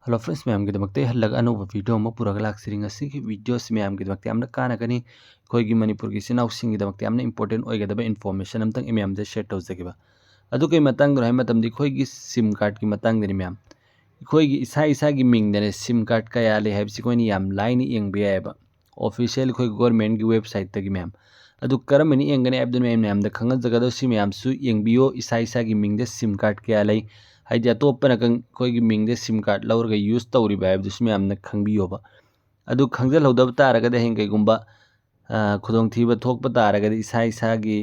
Hello friends ma'am के दमकते हल्लग अनोब video अमा पुरागा लाक्सिरिंग असिगी videos ma'am के दमकते आमना कानागनी खोइगी मणिपुर की सिनाउसिंग के दमकते आमना इंपोर्टेंट ओइगदबा इन्फॉर्मेशन अमतंग मैम दे शेयर तौजगेबा अदु कै मतंग दो है मतमदि खोइगी सिम कार्ड की मतंग दनि मैम खोइगी इसा की मिंग दने सिम कार्ड का याले हैबसि कोइनी याम लाइन यंगबे याबा ऑफिशियल खोइ गवर्नमेंट की वेबसाइट तगी मैम अदु करमनि यंगने ऐप दन मैम द खंगल जगदो सि मैम सु यंगबियो इसा की मिंग दे सिम कार्ड के याले हाइदि अतोपना कोई मिंग सिम कार्ड लौरगा यूज तौरीबा हैबदुसु मैमना खंबियोबा अदु खंगजलहौदब तारगद हें कैगुंबा खुदोंथीबा थोकपा तारगद इसागी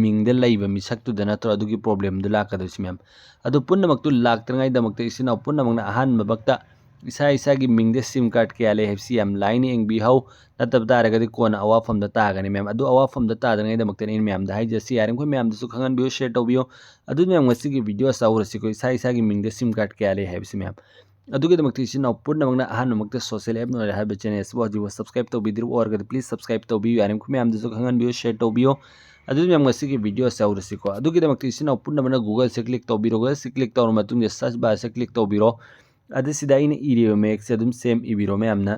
मिंग लैबा मिसक्तुदा नत्रो अदुगी प्रॉब्लम दु लाकदुसि मैम अदु पुन्नमक्तु लाक्तंगाइदमक्ता इसिना पुन्नमक्ना अहानबमक्ता इसागी मिंग सिम कार्ड के याले हैबसि याम लाइन यंगबिहौ नत्तब तारगद कोना अवाफमदा तागनि मैम अदु अवाफमदा तादंगाइदमक्ता इन मैम दा हाइजसि यारें कोइ मैम दसु खंगनबियो शेयर तौबियो अदु मैम ngasi वीडियो साउरसि को इसागी मिंग सिम कार्ड के याले हैबसि मैम अदुगिदमक्ता इसिना पुन्नमक्ना अहानबमक्ता सोशल ऐप नो हाइबा चैनल सु सब्सक्राइब तौबिदिरु और प्लीज सब्सक्राइब तौबियो यारें कोइ मैम दसु खंगनबियो शेयर तौबियो अदु मैम ngasi वीडियो साउरसि को अदुगिदमक्ता इसिना पुन्नमक्ना गूगल से क्लिक तौबिरो गूगल से क्लिक तौर मतुंग सर्च बार से क्लिक तौबिरो अदुसिदा इन इरियो मैक से अदुम सेम इबिरो मैमना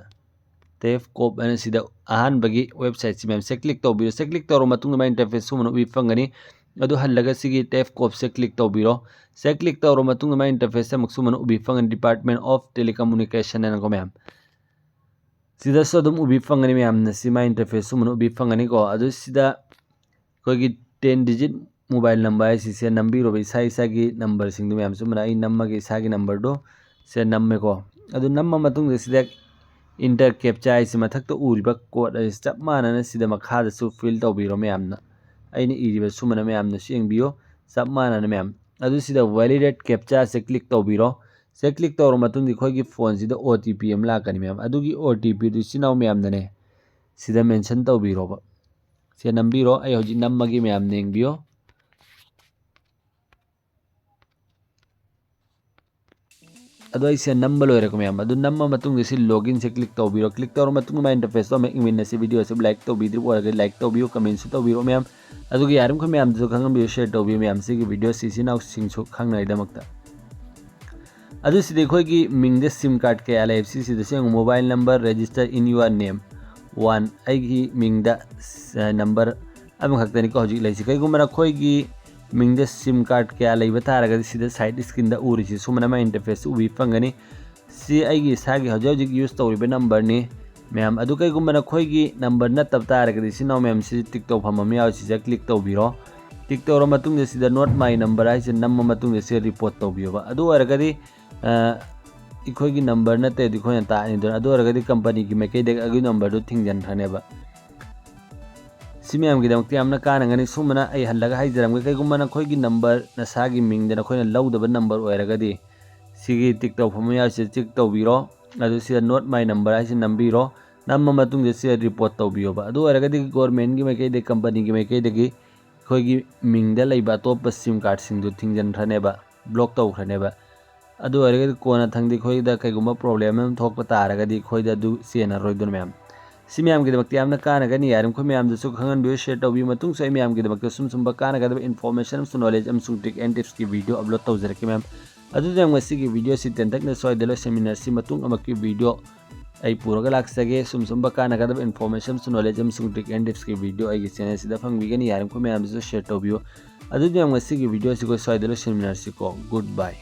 टेफ कोप अन सिदा अहान बगी वेबसाइट से मैम से क्लिक तौबिरो से क्लिक तौर मतुंग मा इंटरफेस सुमन उबि फंगनी अदु हल्लगा सिगी टेफ कोप से क्लिक तौबिरो से क्लिक तौर मतुंग मा इंटरफेस से मक्सुमन उबि फंगन डिपार्टमेंट ऑफ टेलीकम्युनिकेशन एन को मैम सिदा सदुम उबि फंगनी मैम न सिमा इंटरफेस सुमन उबि फंगनी को अदु सिदा कोई 10 डिजिट मोबाइल नंबर से नंबीरो इसा की नंबर सिंग मैम सुमन आई नम्मगे इसा की नंबर दो से नम्मे को अदु नम्मा मतुंग सिदा इंटर कैप्चा है मथक उरीब कोड चप मानना सिदा मखादसु फिल तौबिरो मैमना अने इरीब सुमन मैमना यंगबियो चप मानना मैम अदु सिदा वैलिडेट कैप्चा से क्लिक तौबिरो से क्लिक तौर मतुंग खोइगी फोन सिदा OTP अम लाकनी मैम अदुगी OTP दु सिनाउ मैमदने सिदा मेंशन तौबिरोबा से नंबीरो आई हौजी नम्मगी मैम नेंगबियो अदो ऐसे नंबर लोरे को मैम अदु नम्मा मतुंग से लॉगिन से क्लिक तौबिरो क्लिक तौर मतुंग मा इंटरफेस तो मैं से वीडियो से लाइक तौबिद्रि और लाइक तौबियो कमेंट से तौबिरो मैम अदुगी यारम को मैम दु खंगबियो शेयर तौबियो मैम से वीडियो सिसिनाउ सिंगसु खंगनाइदमक्ता अदु सिदे खोइगी मिंग सिम कार्ड के याले एफसी सिदे से mobile number register in your name one आइगी मिंग नंबर अब खक्तनी को हौजी लैसि कैगुमरा खोइगी मिंग सिम कार्ड क्या लेबा तारगदि सिदा साइड स्क्रीन दा उरिसि सुमनमा इंटरफेस उबि फंगनी सि आइगी सागी हौजिक यूज तौरिबा नंबर नि मैम अदु कैगुमना खोइगी नंबर नत्तब तारगदि सिनाउ मैम सि टिक तौ फमम याव सि क्लिक तौबिरो टिक तौर मतुंग सिदा नॉट माई नंबर हाइसे नम्म मतुंग से रिपोर्ट तौबियोबा अदु अरगदि इखोइगी नंबर नते दिखोय तानि दो अदु अरगदि कंपनी की मेकै दे अगि नंबर दु थिंगजन थानेबा सिमैम की दमक्ति आमना कानंगनी सुमना आई हल्लगा हाइजरमगे कैगुमना खोइगी नंबर नसागी मिंगदना खोइना लौदबा नंबर ओइरगदि सिगी टिक तौ फम यासे टिक तौबिरो अदु सिदा नोट माई नंबर हाइसे नंबिरो नम्मा मतुंग से रिपोर्ट तौबियोबा अदु अरगदि गवर्नमेंट की मेकै दे कंपनी की मेकै देगी खोइगी मिंगदा लैबा तोप सिम कार्ड सिंगदु थिंगजन थानेबा ब्लॉक तौखनेबा अदु अरगदि कोना थंगदि खोइदा कैगुमा प्रॉब्लम हम थोकपा तारगदि खोइदा दु सेना रोइदुन मैम सि मैम की दमक्ति आमना कानगनी यारम को मैम दसु खंगनबियो शेयर तौबि मतुंग से मैम की दमक्ति सुम कानगदब इन्फॉर्मेशन सु नॉलेज अम सुंग ट्रिक एंड टिप्स की वीडियो अपलोड तौजरके मैम अदु जम ngasi की वीडियो सि तेंतकने सोइदलो सेमिनार सि मतुंग अमकी वीडियो आई पुरोगा लाक्सगे सुम कानगदब इन्फॉर्मेशन सु नॉलेज अम सुंग ट्रिक एंड टिप्स की वीडियो आई चैनल सिदा फंगबिगनी यारम को मैम दसु शेयर तौबियो अदु जम ngasi की वीडियो सि को सोइदलो सेमिनार सि को गुड बाय।